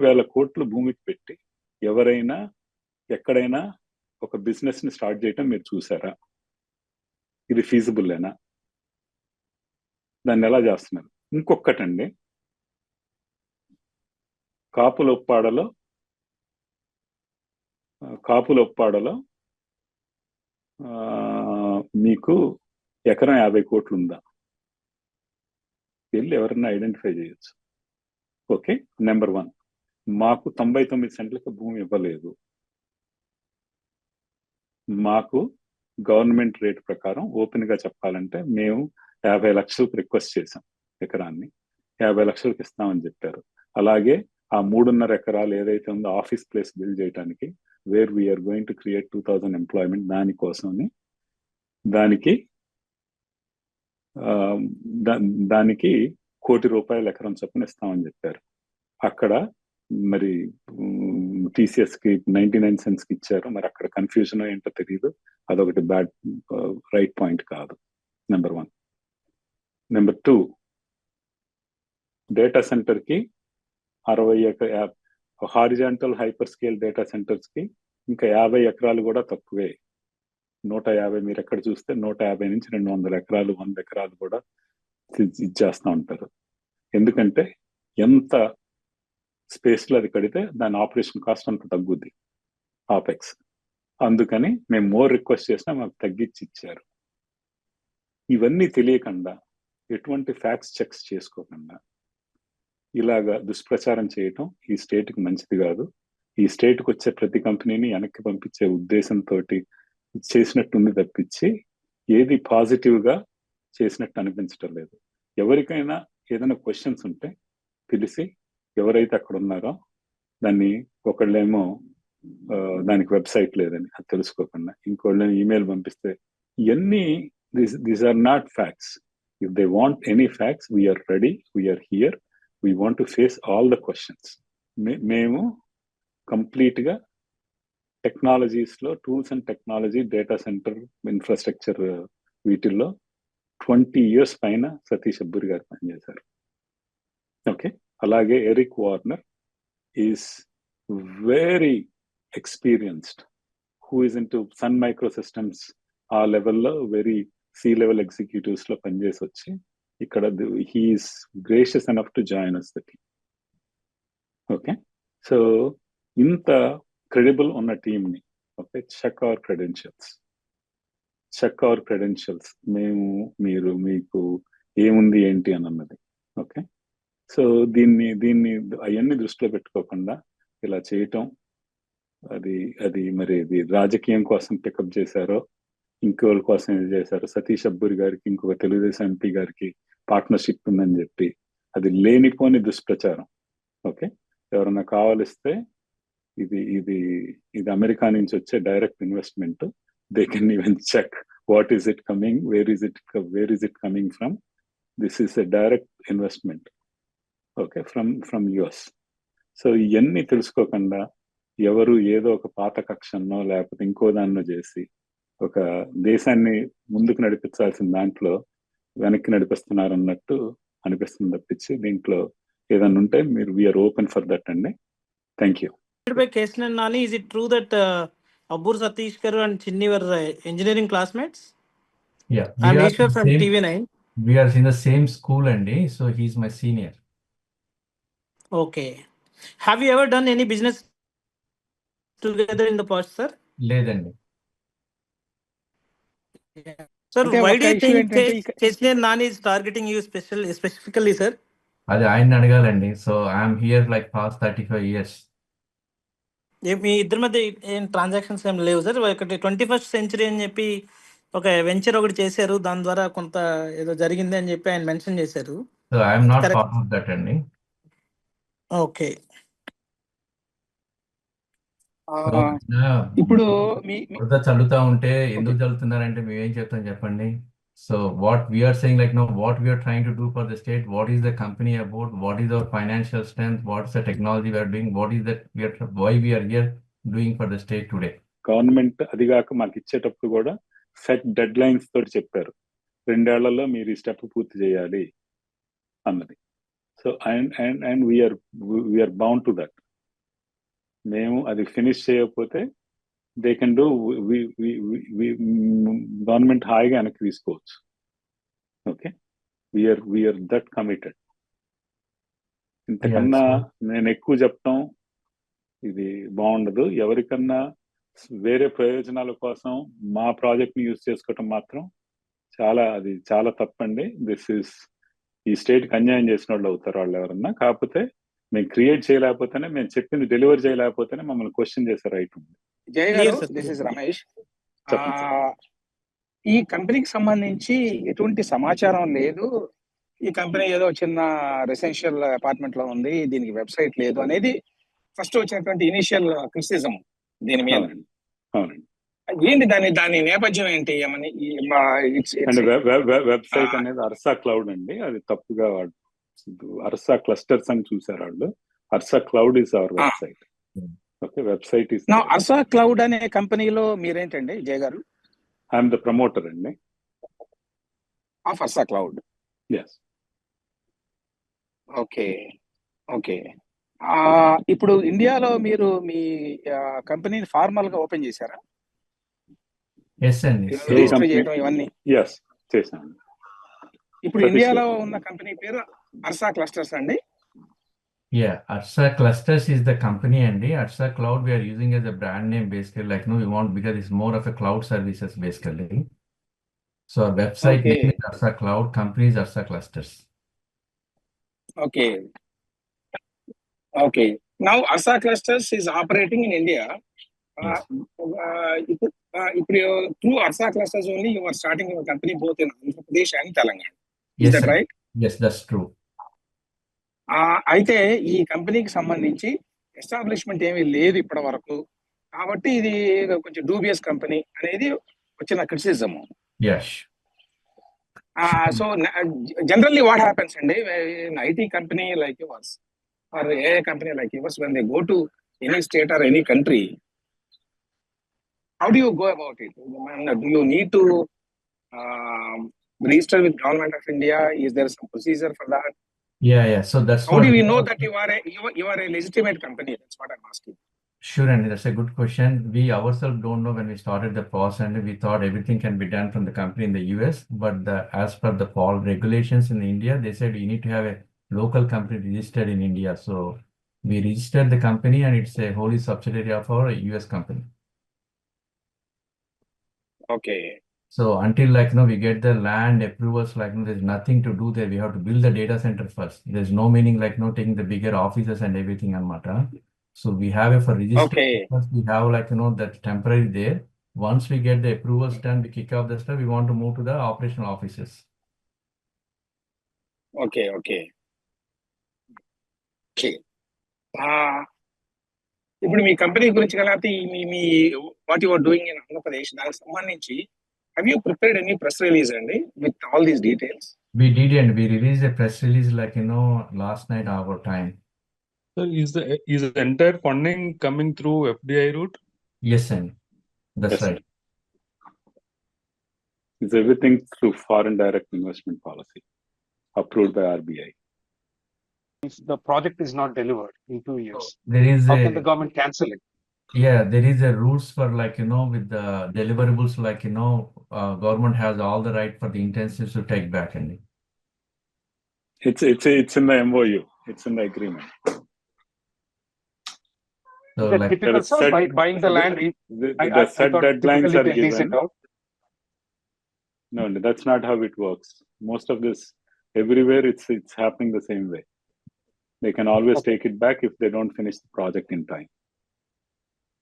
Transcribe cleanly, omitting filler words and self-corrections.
30,000 కోట్లు భూమికి పెట్టి ఎవరైనా ఎక్కడైనా ఒక బిజినెస్ ని స్టార్ట్ చేయటం మీరు చూసారా? ఇది ఫీజిబుల్లేనా? దాన్ని ఎలా చేస్తున్నారు? ఇంకొకటండి, కాపులొప్పాడలో మీకు ఎకరం 50 కోట్లు ఉందా? వెళ్ళి ఎవరన్నా ఐడెంటిఫై చేయొచ్చు. Okay, number 1. మాకు 99 సెంట్లకు భూమి ఇవ్వలేదు. మాకు గవర్నమెంట్ రేట్ ప్రకారం ఓపెన్ గా చెప్పాలంటే మేము 50 లక్షలకు రిక్వెస్ట్ చేశాం. ఎకరాన్ని 50 లక్షలకు ఇస్తామని చెప్పారు. అలాగే ఆ 3.5 ఎకరాలు ఏదైతే ఉందో ఆఫీస్ ప్లేస్ బిల్డ్ చేయడానికి, where we are going to create 2000 employment, దానికోసమని దానికి ₹1,00,00,000 ఎకరం చొప్పున ఇస్తామని చెప్పారు. అక్కడ మరి TCS కి 99 సెంట్స్ కి ఇచ్చారు. మరి అక్కడ కన్ఫ్యూజన్ ఏంటో తెలియదు. అదొకటి బ్యాడ్ రైట్ పాయింట్ కాదు. నెంబర్ 1. నెంబర్ 2, డేటా సెంటర్ కి 60 horizontal hyper scale data centres కి ఇంకా 50 ఎకరాలు కూడా తక్కువే. 150, మీరు ఎక్కడ చూస్తే 150 నుంచి 200 ఎకరాలు, 100 ఎకరాలు కూడా ఇచ్చేస్తూ ఉంటారు. ఎందుకంటే ఎంత స్పేస్ లో అది కడితే దాని ఆపరేషన్ కాస్ట్ అంత తగ్గుద్ది, ఆపెక్స్. అందుకని మేము మోర్ రిక్వెస్ట్ చేసినా మాకు తగ్గించి ఇచ్చారు. ఇవన్నీ తెలియకుండా, ఎటువంటి ఫ్యాక్ట్స్ చెక్స్ చేసుకోకుండా ఇలాగా దుష్ప్రచారం చేయటం ఈ స్టేట్కి మంచిది కాదు. ఈ స్టేట్కి వచ్చే ప్రతి కంపెనీని వెనక్కి పంపించే ఉద్దేశంతో చేసినట్టుంది తప్పించి ఏది పాజిటివ్ గా చేసినట్టు అనిపించటం లేదు. ఎవరికైనా ఏదైనా క్వశ్చన్స్ ఉంటే పిలిచి, ఎవరైతే అక్కడ ఉన్నారో దాన్ని, ఒకళ్ళేమో దానికి వెబ్సైట్ లేదని అది తెలుసుకోకుండా ఇంకోళ్ళని ఈమెయిల్ పంపిస్తే, ఇవన్నీ these are not facts. If they want any facts, we are ready, we are here, we want to face all the questions. మేము కంప్లీట్ గా టెక్నాలజీస్ లో, tools and technology, data center infrastructure, వీటిల్లో 20 years పైన సతీష్ అబ్బూరి గారు పనిచేశారు. ఓకే, అలాగే Eric Warner is very experienced, who is in to Sun Microsystems, ఆ లెవెల్లో వెరీ C-level ఎగ్జిక్యూటివ్స్ లో పనిచేసి వచ్చి ఇక్కడ he is gracious enough to join us the team. Okay, so ఇంత క్రెడిబుల్ ఉన్న టీంని, ఓకే, చెక్ అవర్ క్రెడెన్షియల్స్, మేము, మీరు, మీకు ఏముంది ఏంటి అని అన్నది. ఓకే, సో దీన్ని అవన్నీ దృష్టిలో పెట్టుకోకుండా ఇలా చేయటం, అది మరి ఇది రాజకీయం కోసం పికప్ చేశారో, ఇంకోళ్ళ కోసం ఇది చేశారో. సతీష్ అబ్బూరి గారికి ఇంకొక తెలుగుదేశం MP గారికి పార్ట్నర్షిప్ ఉందని చెప్పి అది లేనిపోని దుష్ప్రచారం. ఓకే, ఎవరన్నా కావాలిస్తే ఇది అమెరికా నుంచి వచ్చే direct investment. They can even check what is it coming, where is it coming from. This is a direct investment, okay, from US. So ఇవన్నీ తెలుసుకోకుండా ఎవరు ఏదో ఒక పాత కక్షన్నో లేకపోతే ఇంకో దాన్నో చేసి ఒక దేశాన్ని ముందుకు నడిపించాల్సిన దాంట్లో వెనక్కి నడిపిస్తున్నారు అన్నట్టు అనిపిస్తుంది తప్పించి దీంట్లో ఏదన్నా ఉంటే మీరు, వీఆర్ ఓపెన్ ఫర్ దట్ అండి. Thank you. By Kesanan Nani, is it true that Abbur Satish Garu and Chinni were engineering classmates? Yeah, I'm Ishwar from TV9. We are in the same school, Andy, so he's my senior. Okay. Have you ever done any business together in the past, sir? లేదండి. Sir, why do you think Kesanan Nani is targeting you specifically, sir? అది ఆయన అడగాలండి. So I'm here like past 35 years. మీ ఇద్దరి మధ్య ఏం transactions ఏం లేవు సార్? ఒకటి 21st century అని చెప్పి ఒక వెంచర్ ఒకటి చేశారు, దాని ద్వారా కొంత ఏదో జరిగింది అని చెప్పి ఆయన మెన్షన్ చేశారు. So I'm not part of that అండి. ఓకే, ఇప్పుడు చల్లుతా ఉంటే ఎందుకు చల్లుతున్నారంటే మేమేం చెప్తాం చెప్పండి. So what we are saying, like, no, what we are trying to do for the state, what is the company about, what is our financial strength, what is the technology we are doing, what is that why we are here doing for the state today. Government అదిగాక మాకు ఇచ్చేటప్పుడు కూడా set dead lines తోటి చెప్పారు, 2 ఏళ్లలో మీరు ఈ step పూర్తి చేయాలి అన్నది. So and we are bound to that. మేము అది ఫినిష్ చేయకపోతే దే కెన్ డూ, గవర్నమెంట్ హాయిగా వెనక్కి తీసుకోవచ్చు. Okay, we are that committed. ఇంతకన్నా నేను ఎక్కువ చెప్తాం ఇది బాగుండదు. ఎవరికన్నా వేరే ప్రయోజనాల కోసం మా ప్రాజెక్ట్ ని యూజ్ చేసుకోవటం మాత్రం అది చాలా తప్పండి. ఈ స్టేట్ కి అన్యాయం చేసిన వాళ్ళు అవుతారు వాళ్ళు ఎవరన్నా. కాకపోతే మేము క్రియేట్ చేయలేకపోతేనే, మేము చెప్పింది డెలివర్ చేయలేకపోతేనే మమ్మల్ని క్వశ్చన్ చేసే రైట్ ఉంది. జయ గారు, దిస్ ఇస్ రమేష్. ఈ కంపెనీకి సంబంధించి ఎటువంటి సమాచారం లేదు. ఈ కంపెనీ ఏదో చిన్న రెసిడెన్షియల్ అపార్ట్మెంట్ లో ఉంది, దీనికి వెబ్సైట్ లేదు అనేది ఫస్ట్ వచ్చినటువంటి ఇనిషియల్ క్రిటిసిజం దీని మీద. అవునండి. ఏంటి దాని నేపథ్యం ఏంటి? వెబ్సైట్ అనేది అర్సా క్లౌడ్ అండి. అది తప్పుగా అర్సా క్లస్టర్స్ అని చూసారు వాళ్ళు. Arsa Cloud is our website. Okay, website is Arsa Cloud అనే కంపెనీలో మీరేంటండి జయ గారు? ఐఎమ్ ద ప్రమోటర్ అండి of Arsa Cloud. Yes. Okay okay. ఇప్పుడు ఇండియాలో మీరు మీ కంపెనీని ఫార్మల్ గా ఓపెన్ చేశారా? రిజిస్టర్ చేయడం ఇవన్నీ ఎస్ చేశాను. ఇప్పుడు ఇండియాలో ఉన్న కంపెనీ పేరు అర్సా క్లస్టర్స్ అండి. Yeah, Arsa Clusters is the company, and Arsa Cloud we are using as a brand name basically. Like, no, we want because it's more of a cloud services basically. So our website Okay. name is Arsa Cloud, company is Arsa Clusters. Okay. Okay. Now Arsa Clusters is operating in India. Yes. Through Arsa Clusters only you are starting your company both in Andhra Pradesh and Telangana. Is Yes, that sir. right? Yes, that's true. అయితే ఈ కంపెనీకి సంబంధించి establishment ఏమీ లేదు ఇప్పటి వరకు, కాబట్టి ఇది కొంచెం డూబియస్ కంపెనీ అనేది వచ్చిన criticism. Yes. So generally what happens అండి, IT company like yours or a company like yours, when they go to any state or any country, how do you go about it? Do you need to register with Government of India? Is there some procedure for that? Yeah. So that's How what do we we know are- that you are a legitimate company? That's what I'm asking. Sure, and that's a good question. We ourselves don't know when we started the process, and we thought everything can be done from the company in the US. But as per the regulations in India, they said you need to have a local company registered in India. So we registered the company, and it's a wholly subsidiary of our US company. Okay. So until we get the land approvals, there's nothing to do there. We have to build the data center first. There's no meaning taking the bigger offices and everything on Mata. So we have it for registration. Okay. First we have that's temporary there. Once we get the approvals done, we kick off the stuff. We want to move to the operational offices. Okay. ఇప్పుడు మీ company గురించి కలిపి మీ what you are doing in Andhra Pradesh దానికి సంబంధించి have you prepared any press release అండి with all these details? We did, and we released a press release last night our time. So is the entire funding coming through FDI route? Yes, and that's Yes, right. Is everything through foreign direct investment policy approved by RBI. If the project is not delivered in 2 years, There is how can the government cancel it? Yeah, there is a rules for with the deliverables, government has all the right for the intensives to take back, and It's in the MOU. It's in the agreement. so Is that typical, there are sir? set- Buying the land, The set thought deadlines typically are they lease given. it out. No, that's not how it works. Most of this, everywhere it's happening the same way. They can always Okay. take it back if they don't finish the project in time.